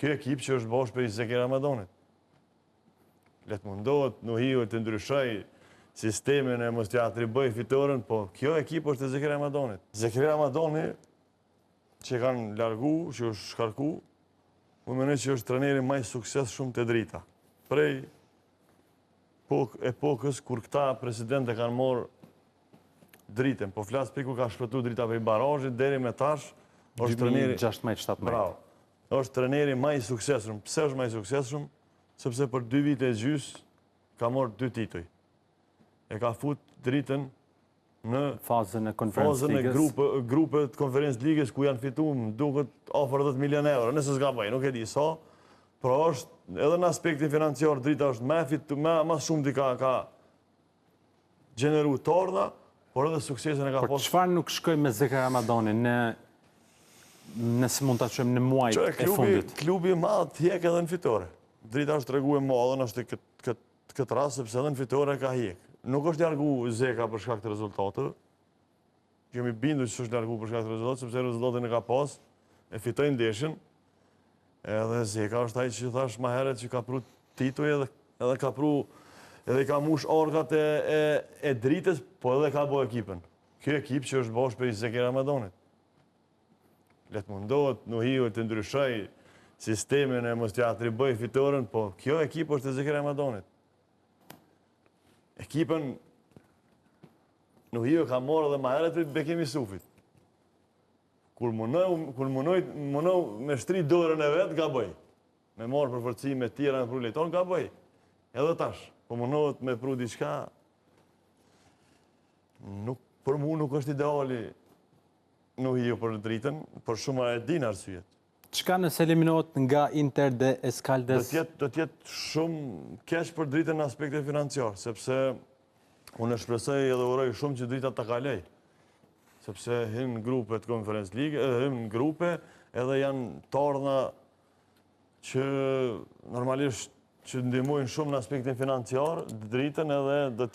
Ky ekip që është bosh për Zeki Ramadonit. Letë mundohet, Nuhiu të ndryshoj sistemin e mos t'ja atriboj fitoren, po kjo ekip është e Zeki Ramadonit. Zeki Ramadoni, që kanë largu, që është shkarku, më mendoj që është trajneri më i suksesshëm të Drita. Prej epokës kur këta presidente kanë marrë Dritën, po flas për ku ka shpëtu Drita prej barazhit deri me tash, është trajneri 2016-17. Bravo. Është trajneri më i suksesshëm. Pse është më i suksesshëm? Sepse për 2 vite e gjys ka marrë 2 tituj. E ka fut Dritën në fazën e konferencë ligës. Grupe të konferencë ligës ku janë fituar duket afër 10 milionë euro, nëse s'gaboj, nuk e di sa. Por është edhe në aspektin financiar Drita është më shumë di ka gjeneru torna, por edhe suksesin e ka Por çfarë nuk shkoi me Zeki Ramadonin nëse mund ta çojmë në muajt e fundit? Klubi i madh hjek edhe në fitore. Drita është tregu e madhe në këtë rast sepse edhe në fitore ka hjek. Nuk është largu Zeka për shkak të rezultateve. Kemi bindur që është largu për shkak të rezultateve, sepse rezultatin e ka pas, e fitoi ndeshjen. Edhe Zeka është ai që thash më herët që ka pru tituj edhe ka pru edhe ka mush orgat e Dritës, po edhe ka bo ekipën. Kjo ekip që është bosh për Zeki Ramadonit. Letë mundohet, Nuhiu të ndryshoj sistemin e mos t'ja atriboj fitoren, po kjo ekip është e Zeki Ramadonit. Ekipën Nuhiu ka marrë edhe më herët prej Bekim Jusufit. Kur munoj me shtri dorën e vetë, gaboj. Me marrë përforcime tjera në pru lejton, gaboj. Edhe tash, po munohet me pru diçka, për mu nuk është ideali Nuhiu për Dritën, për shumë e din arsyet. Çka nëse eliminohet nga Inter dhe Escaldes? Do t'jetë shumë keq për Dritën në aspektin financiar, sepse unë shpresoj edhe uroj shumë që Drita ta kaloj. Sepse hynë grupe të konferencë ligë, hynë grupe edhe janë torna që normalisht që ndihmojnë shumë në aspektin financiar, Dritën edhe do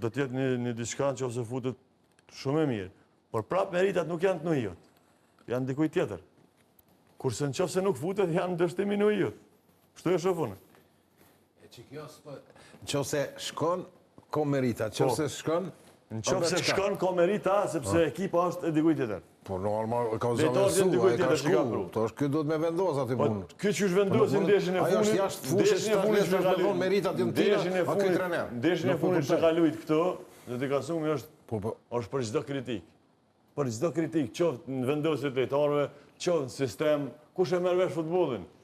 t'jetë një diçka që ose futet shumë e mirë. Por prapë meritat nuk janë të Nuhiut, janë dikuj tjetër. Kurse në qofë se nuk futet, janë dështimi Nuhiut. Kështu e shofune. Në qofë se shkon, ko merita. Në qofë se shkon, Në qofë se shkon, ko merita, sepse ekipa është e dikuj tjetër. po normal, ka zëvësu, a e ka shku. To është këtë do të me vendos ati punë. Këtë që është vendosin ndeshjen e Ajo është funit, jashtë fushës, të me thonë meritat jënë tina, a këtë trener. Ndeshjen e funit që ka lujt këto, dhe të kasumi është për çdo kritik. Për çdo kritik, qoftë në vendosit lejtarëve, qoftë në sistem, kush e merr vesh futbollin?